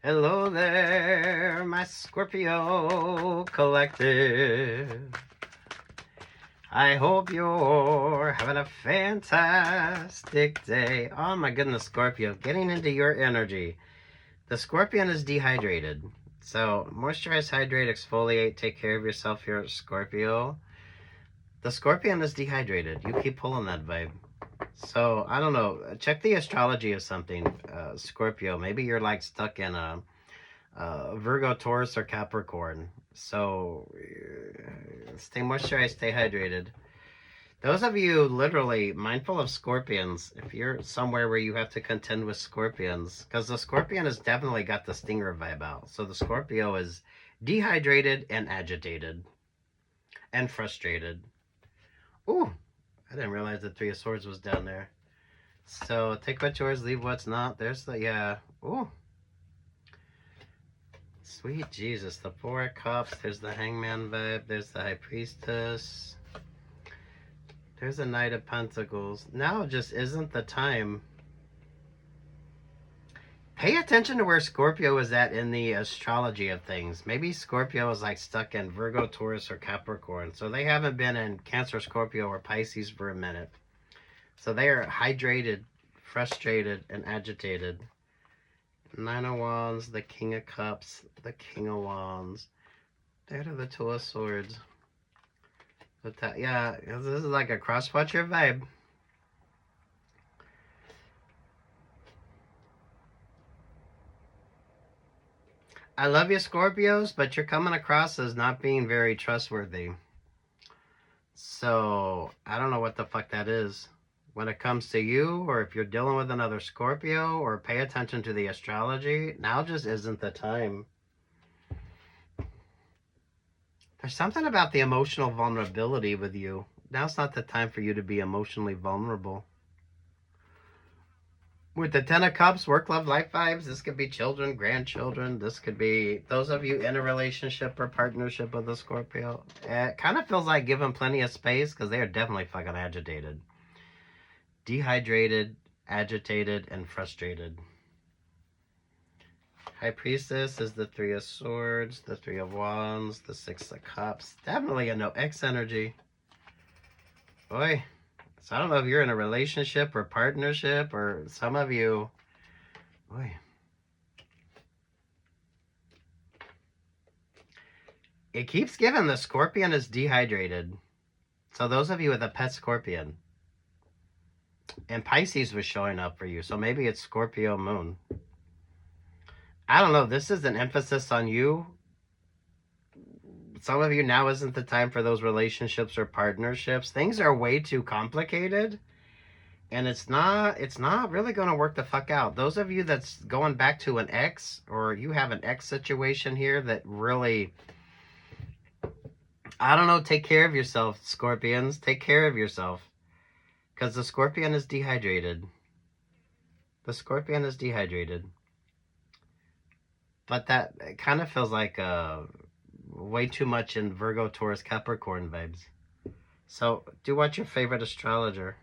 Hello there, my Scorpio collective. I hope you're having a fantastic day. Oh my goodness, Scorpio, getting into your energy. The Scorpion is dehydrated. So moisturize, hydrate, exfoliate, take care of yourself here, Scorpio. The Scorpion is dehydrated. You keep pulling that vibe. So, I don't know. Check the astrology of something, Scorpio. Maybe you're like stuck in a Virgo, Taurus, or Capricorn. So, stay moisturized, stay hydrated. Those of you literally mindful of scorpions, if you're somewhere where you have to contend with scorpions, because the scorpion has definitely got the stinger vibe out. So the Scorpio is dehydrated and agitated and frustrated. Ooh, I didn't realize the Three of Swords was down there. So take what's yours, leave what's not. There's the, yeah. Ooh. Sweet Jesus. The Four of Cups. There's the Hangman vibe. There's the High Priestess. There's the Knight of Pentacles. Now just isn't the time. Pay attention to where Scorpio is at in the astrology of things. Maybe Scorpio is like stuck in Virgo, Taurus, or Capricorn. So they haven't been in Cancer, Scorpio, or Pisces for a minute. So they are hydrated, frustrated, and agitated. Nine of Wands, the King of Cups, the King of Wands. There are the Two of Swords. But that, yeah, this is like a cross-watcher vibe. I love you, Scorpios, but you're coming across as not being very trustworthy. So, I don't know what the fuck that is. When it comes to you, or if you're dealing with another Scorpio, or pay attention to the astrology, now just isn't the time. There's something about the emotional vulnerability with you. Now's not the time for you to be emotionally vulnerable. With the Ten of Cups, work, love, life vibes, this could be children, grandchildren. This could be those of you in a relationship or partnership with a Scorpio. It kind of feels like give them plenty of space because they are definitely fucking agitated. Dehydrated, agitated, and frustrated. High Priestess is the Three of Swords, the Three of Wands, the Six of Cups. Definitely a no X energy. Boy. So I don't know if you're in a relationship or partnership, or some of you, boy. It keeps giving the Scorpion is dehydrated. So those of you with a pet Scorpion, and Pisces was showing up for you. So maybe it's Scorpio moon. I don't know. This is an emphasis on you. Some of you, now isn't the time for those relationships or partnerships. Things are way too complicated. And it's not really going to work the fuck out. Those of you that's going back to an ex, or you have an ex situation here that really, I don't know, take care of yourself, Scorpions. Take care of yourself. Because the Scorpion is dehydrated. The Scorpion is dehydrated. But that kind of feels like way too much in Virgo, Taurus, Capricorn vibes. So do what your favorite astrologer.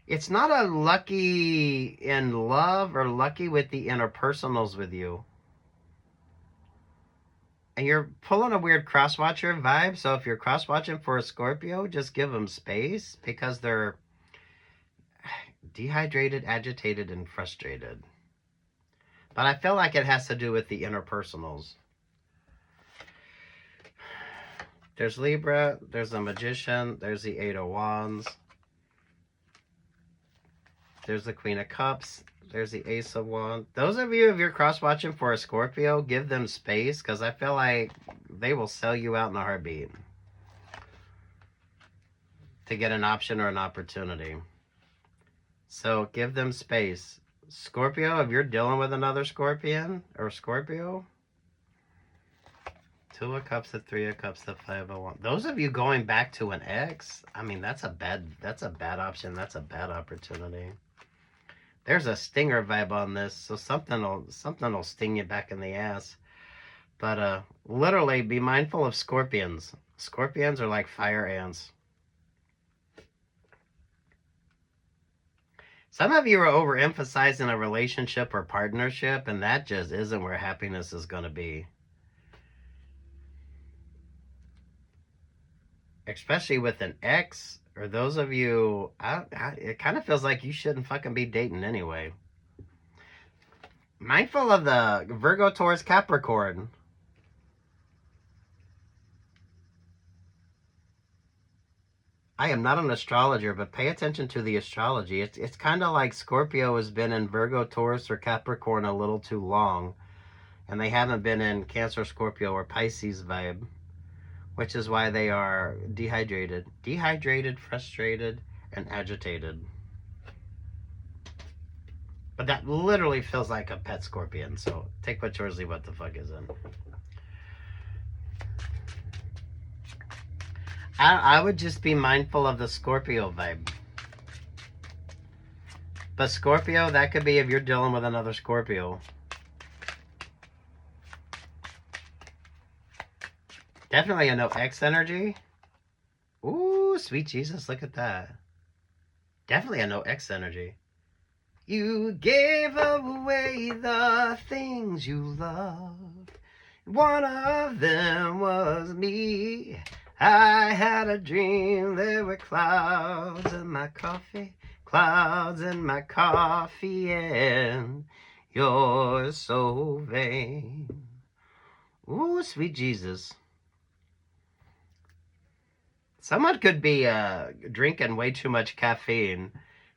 It's not a lucky in love or lucky with the interpersonals with you. And you're pulling a weird cross-watcher vibe. So if you're cross-watching for a Scorpio, just give them space because they're dehydrated, agitated, and frustrated. But I feel like it has to do with the interpersonals. There's Libra, there's the Magician, there's the Eight of Wands. There's the Queen of Cups. There's the Ace of Wands. Those of you, if you're cross-watching for a Scorpio, give them space because I feel like they will sell you out in a heartbeat to get an option or an opportunity. So give them space. Scorpio, if you're dealing with another Scorpion or Scorpio, Two of Cups, the Three of Cups, the Five of Wands. Those of you going back to an ex, I mean, that's a bad option. That's a bad opportunity. There's a stinger vibe on this, so something will sting you back in the ass. But literally, be mindful of Scorpions. Scorpions are like fire ants. Some of you are overemphasizing a relationship or partnership, and that just isn't where happiness is going to be. Especially with an ex, or those of you, it kind of feels like you shouldn't fucking be dating anyway. Mindful of the Virgo, Taurus, Capricorn. I am not an astrologer, but pay attention to the astrology. It's kind of like Scorpio has been in Virgo, Taurus, or Capricorn a little too long, and they haven't been in Cancer, Scorpio, or Pisces vibe, which is why they are dehydrated. Dehydrated, frustrated, and agitated. But that literally feels like a pet scorpion, so take what yours, leave what the fuck is in. I would just be mindful of the Scorpio vibe. But Scorpio, that could be if you're dealing with another Scorpio. Definitely a no X energy. Ooh, sweet Jesus, look at that. Definitely a no X energy. You gave away the things you loved. One of them was me. I had a dream there were clouds in my coffee. Clouds in my coffee, and you're so vain. Ooh, sweet Jesus. Someone could be drinking way too much caffeine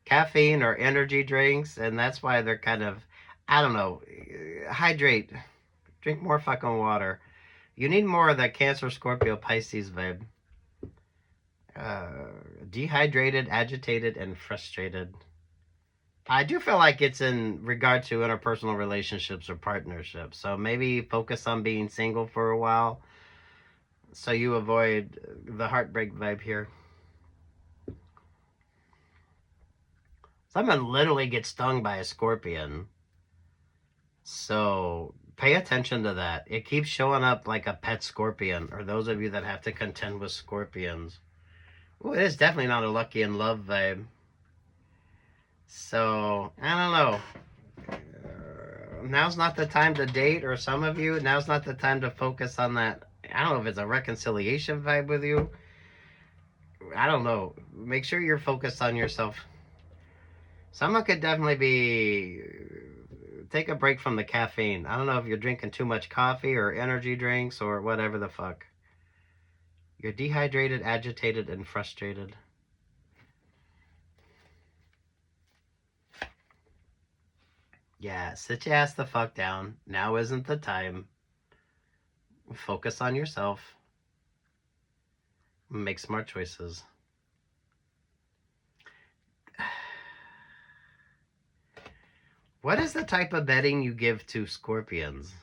or energy drinks, and that's why they're kind of, I don't know, hydrate, drink more fucking water. You need more of that Cancer, Scorpio, Pisces vibe. Dehydrated, agitated, and frustrated. I do feel like it's in regard to interpersonal relationships or partnerships. So maybe focus on being single for a while so you avoid the heartbreak vibe here. Someone literally gets stung by a scorpion. So pay attention to that. It keeps showing up like a pet scorpion, or those of you that have to contend with scorpions. Ooh, it is definitely not a lucky in love vibe. So, I don't know. Now's not the time to date, or some of you, now's not the time to focus on that. I don't know if it's a reconciliation vibe with you. I don't know. Make sure you're focused on yourself. Someone could definitely be... Take a break from the caffeine. I don't know if you're drinking too much coffee or energy drinks or whatever the fuck. You're dehydrated, agitated, and frustrated. Yeah, sit your ass the fuck down. Now isn't the time. Focus on yourself. Make smart choices. What is the type of bedding you give to scorpions?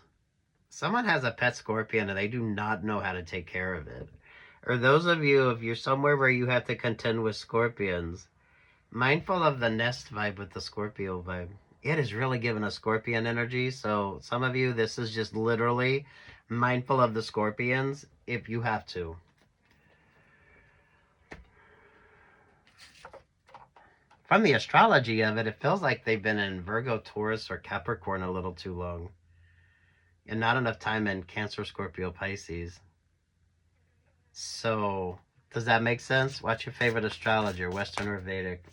Someone has a pet scorpion and they do not know how to take care of it. Or those of you, if you're somewhere where you have to contend with scorpions, mindful of the nest vibe with the Scorpio vibe. It is really giving a scorpion energy. So some of you, this is just literally mindful of the scorpions if you have to. From the astrology of it, it feels like they've been in Virgo, Taurus, or Capricorn a little too long. And not enough time in Cancer, Scorpio, Pisces. So, does that make sense? What's your favorite astrologer, Western or Vedic?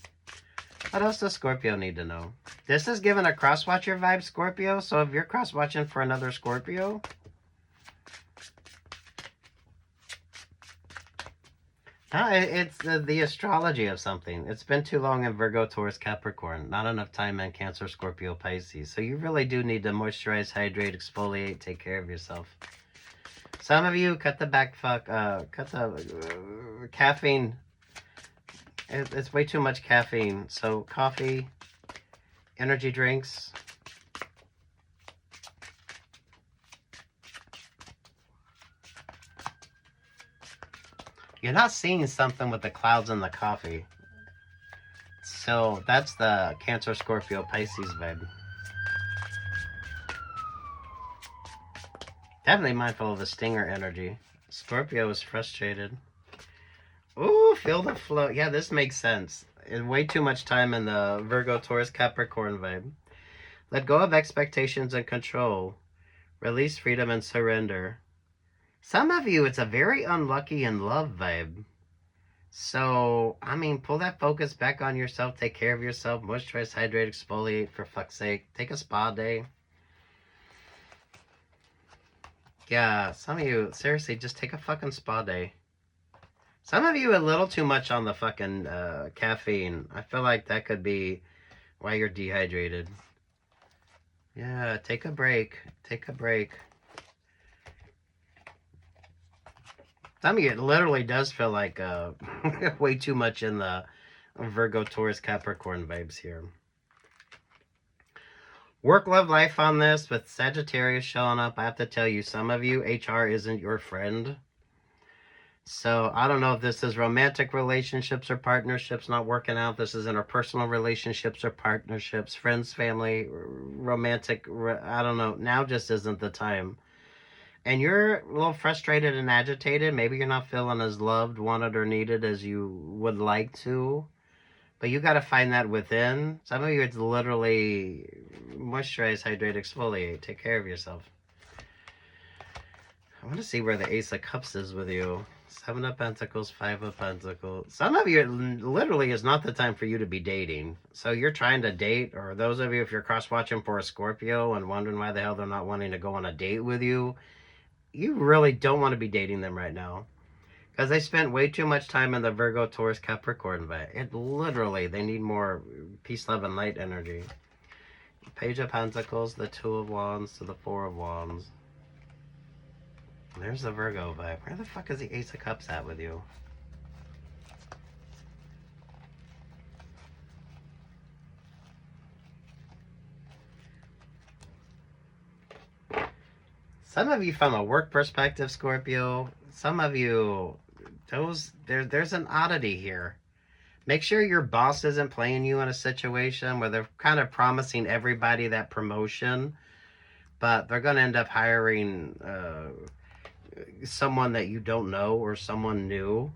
What else does Scorpio need to know? This is giving a cross-watcher vibe, Scorpio. So if you're cross-watching for another Scorpio... No, it's the astrology of something. It's been too long in Virgo, Taurus, Capricorn. Not enough time in Cancer, Scorpio, Pisces. So you really do need to moisturize, hydrate, exfoliate, take care of yourself. Some of you cut the caffeine. It's way too much caffeine. So coffee, energy drinks. You're not seeing something with the clouds and the coffee. So that's the Cancer, Scorpio, Pisces vibe. Definitely mindful of the stinger energy. Scorpio is frustrated. Ooh, feel the flow. Yeah, this makes sense. way too much time in the Virgo, Taurus, Capricorn vibe. Let go of expectations and control. Release freedom and surrender. Some of you, it's a very unlucky in love vibe. So, I mean, pull that focus back on yourself. Take care of yourself. Moisturize, hydrate, exfoliate, for fuck's sake. Take a spa day. Yeah, some of you, seriously, just take a fucking spa day. Some of you a little too much on the fucking caffeine. I feel like that could be why you're dehydrated. Yeah, take a break. Take a break. Some of you, it literally does feel like way too much in the Virgo, Taurus, Capricorn vibes here. Work, love, life on this with Sagittarius showing up. I have to tell you, some of you, HR isn't your friend. So I don't know if this is romantic relationships or partnerships not working out. This is interpersonal relationships or partnerships, friends, family, romantic. I don't know. Now just isn't the time. And you're a little frustrated and agitated. Maybe you're not feeling as loved, wanted, or needed as you would like to. But you got to find that within. Some of you, it's literally moisturize, hydrate, exfoliate. Take care of yourself. I want to see where the Ace of Cups is with you. 7 of Pentacles, 5 of Pentacles. Some of you, it literally is not the time for you to be dating. So you're trying to date, or those of you, if you're cross-watching for a Scorpio and wondering why the hell they're not wanting to go on a date with you, you really don't want to be dating them right now. Because they spent way too much time in the Virgo, Taurus, Capricorn. But it literally, they need more peace, love, and light energy. Page of Pentacles, the 2 of Wands to the 4 of Wands. There's the Virgo vibe. Where the fuck is the Ace of Cups at with you? Some of you from a work perspective, Scorpio. Some of you, there's an oddity here. Make sure your boss isn't playing you in a situation where they're kind of promising everybody that promotion, but they're going to end up hiring someone that you don't know or someone new.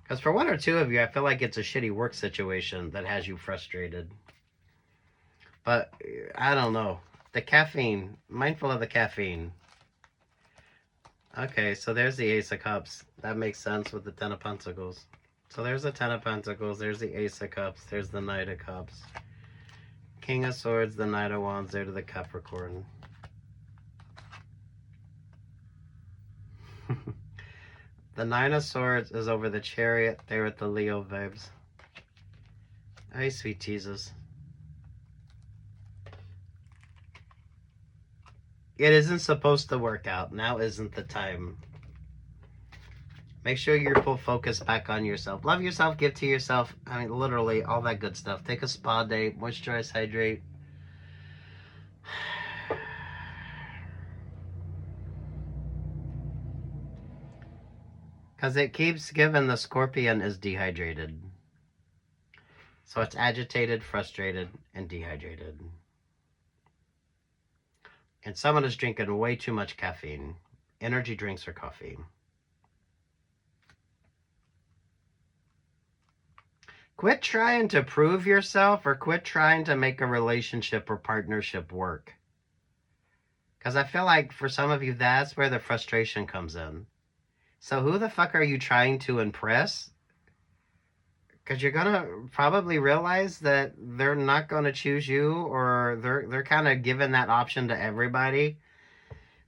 Because for 1 or 2 of you, I feel like it's a shitty work situation that has you frustrated. But I don't know. The caffeine, mindful of the caffeine. Okay, so there's the Ace of Cups. That makes sense with the 10 of Pentacles. So there's the 10 of Pentacles, there's the Ace of Cups, there's the Knight of Cups. King of Swords, the Knight of Wands, there to the Capricorn. The 9 of Swords is over the Chariot, there with the Leo vibes. Hey, sweet Jesus. It isn't supposed to work out. Now isn't the time. Make sure you pull focus back on yourself. Love yourself, give to yourself. I mean, literally, all that good stuff. Take a spa day, moisturize, hydrate. Because it keeps giving the Scorpion is dehydrated. So it's agitated, frustrated, and dehydrated. And someone is drinking way too much caffeine, energy drinks or coffee. Quit trying to prove yourself or quit trying to make a relationship or partnership work. Because I feel like for some of you, that's where the frustration comes in. So who the fuck are you trying to impress? Because you're going to probably realize that they're not going to choose you, or they're kind of giving that option to everybody.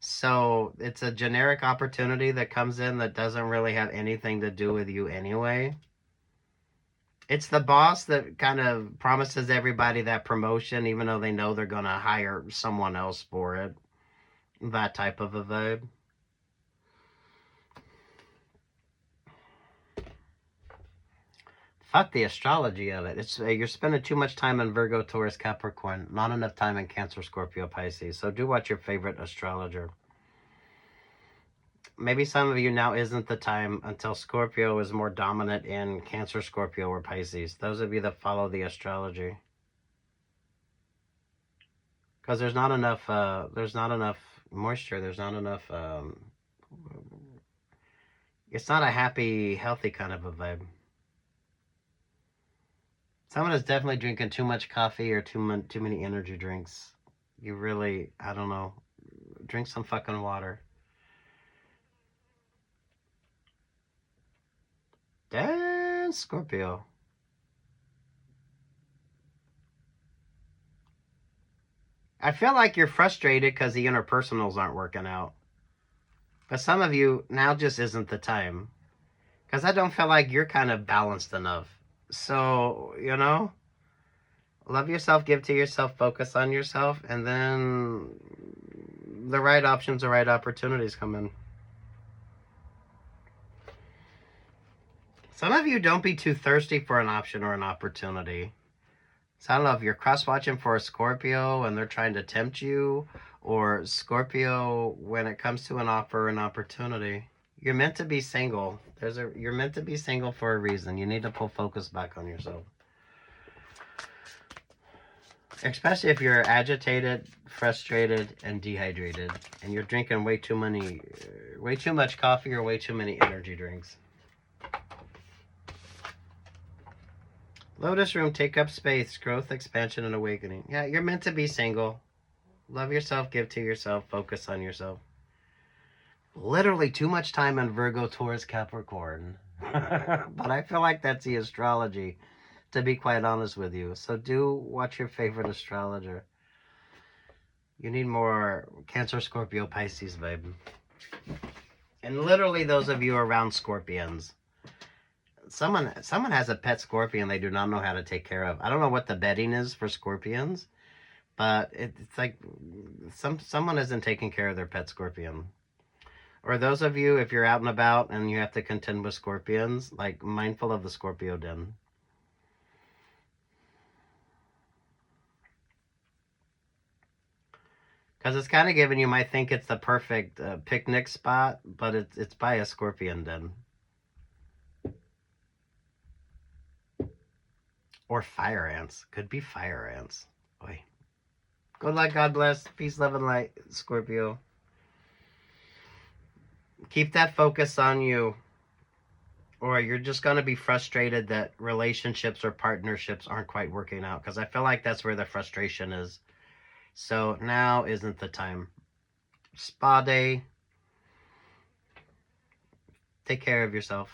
So it's a generic opportunity that comes in that doesn't really have anything to do with you anyway. It's the boss that kind of promises everybody that promotion, even though they know they're going to hire someone else for it. That type of a vibe. Fuck the astrology of it. It's you're spending too much time in Virgo, Taurus, Capricorn. Not enough time in Cancer, Scorpio, Pisces. So do watch your favorite astrologer. Maybe some of you now isn't the time until Scorpio is more dominant in Cancer, Scorpio, or Pisces. Those of you that follow the astrology. Because there's not enough moisture. There's not enough... it's not a happy, healthy kind of a vibe. Someone is definitely drinking too much coffee or too many energy drinks. You really, I don't know, drink some fucking water. Damn, Scorpio. I feel like you're frustrated because the interpersonals aren't working out. But some of you, now just isn't the time. Because I don't feel like you're kind of balanced enough. So, you know, love yourself, give to yourself, focus on yourself, and then the right options, the right opportunities come in. Some of you don't be too thirsty for an option or an opportunity. So I don't know if you're cross-watching for a Scorpio and they're trying to tempt you, or Scorpio when it comes to an offer or an opportunity. You're meant to be single. You're meant to be single for a reason. You need to pull focus back on yourself. Especially if you're agitated, frustrated, and dehydrated, and you're drinking way too much coffee or way too many energy drinks. Lotus room, take up space, growth, expansion, and awakening. Yeah, you're meant to be single. Love yourself, give to yourself, focus on yourself. Literally too much time on Virgo, Taurus, Capricorn. But I feel like that's the astrology, to be quite honest with you. So do watch your favorite astrologer. You need more Cancer, Scorpio, Pisces, babe. And literally those of you around Scorpions. Someone has a pet scorpion they do not know how to take care of. I don't know what the bedding is for scorpions, but it's like someone isn't taking care of their pet scorpion. Or those of you, if you're out and about and you have to contend with scorpions, like mindful of the Scorpio den. Because it's kind of giving you might think it's the perfect picnic spot, but it's by a scorpion den. Or fire ants. Could be fire ants. Oy. Good luck, God bless. Peace, love, and light, Scorpio. Keep that focus on you, or you're just going to be frustrated that relationships or partnerships aren't quite working out, because I feel like that's where the frustration is. So now isn't the time. Spa day. Take care of yourself.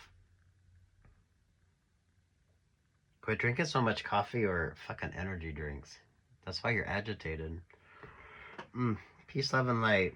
Quit drinking so much coffee or fucking energy drinks. That's why you're agitated. Peace, love, and light.